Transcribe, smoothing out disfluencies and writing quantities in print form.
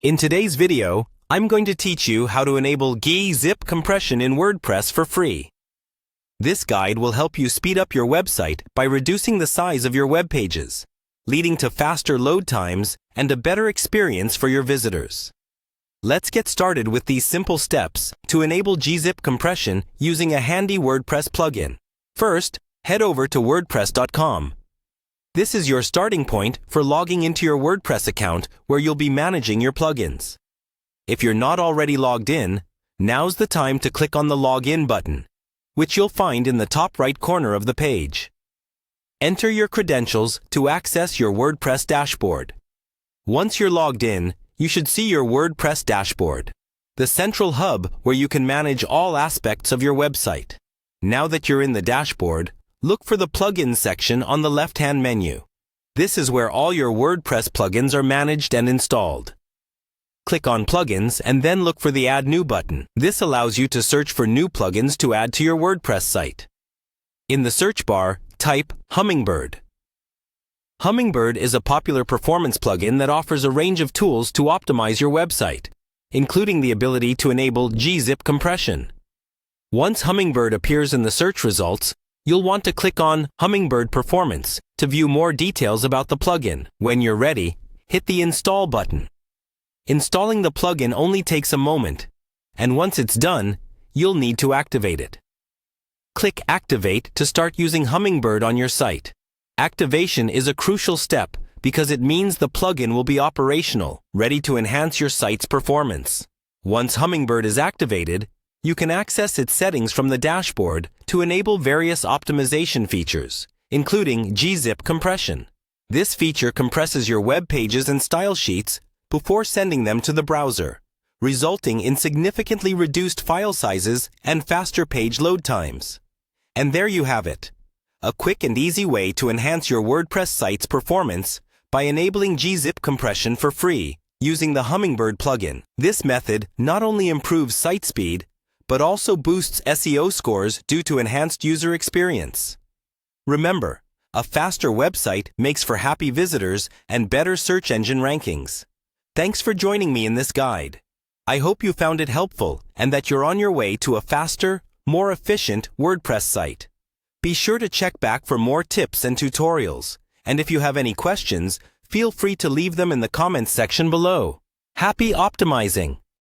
In today's video, I'm going to teach you how to enable Gzip compression in WordPress for free. This guide will help you speed up your website by reducing the size of your web pages, leading to faster load times and a better experience for your visitors. Let's get started with these simple steps to enable Gzip compression using a handy WordPress plugin. First, head over to wordpress.com. This is your starting point for logging into your WordPress account where you'll be managing your plugins. If you're not already logged in, now's the time to click on the Login button, which you'll find in the top right corner of the page. Enter your credentials to access your WordPress dashboard. Once you're logged in, you should see your WordPress dashboard, the central hub where you can manage all aspects of your website. Now that you're in the dashboard, look for the Plugins section on the left-hand menu. This is where all your WordPress plugins are managed and installed. Click on Plugins and then look for the Add New button. This allows you to search for new plugins to add to your WordPress site. In the search bar, type Hummingbird. Hummingbird is a popular performance plugin that offers a range of tools to optimize your website, including the ability to enable Gzip compression. Once Hummingbird appears in the search results, you'll want to click on Hummingbird Performance to view more details about the plugin. When you're ready, hit the Install button. Installing the plugin only takes a moment, and once it's done, you'll need to activate it. Click Activate to start using Hummingbird on your site. Activation is a crucial step because it means the plugin will be operational, ready to enhance your site's performance. Once Hummingbird is activated, you can access its settings from the dashboard to enable various optimization features, including Gzip compression. This feature compresses your web pages and style sheets before sending them to the browser, resulting in significantly reduced file sizes and faster page load times. And there you have it, a quick and easy way to enhance your WordPress site's performance by enabling Gzip compression for free using the Hummingbird plugin. This method not only improves site speed, but also boosts SEO scores due to enhanced user experience. Remember, a faster website makes for happy visitors and better search engine rankings. Thanks for joining me in this guide. I hope you found it helpful and that you're on your way to a faster, more efficient WordPress site. Be sure to check back for more tips and tutorials, and if you have any questions, feel free to leave them in the comments section below. Happy optimizing!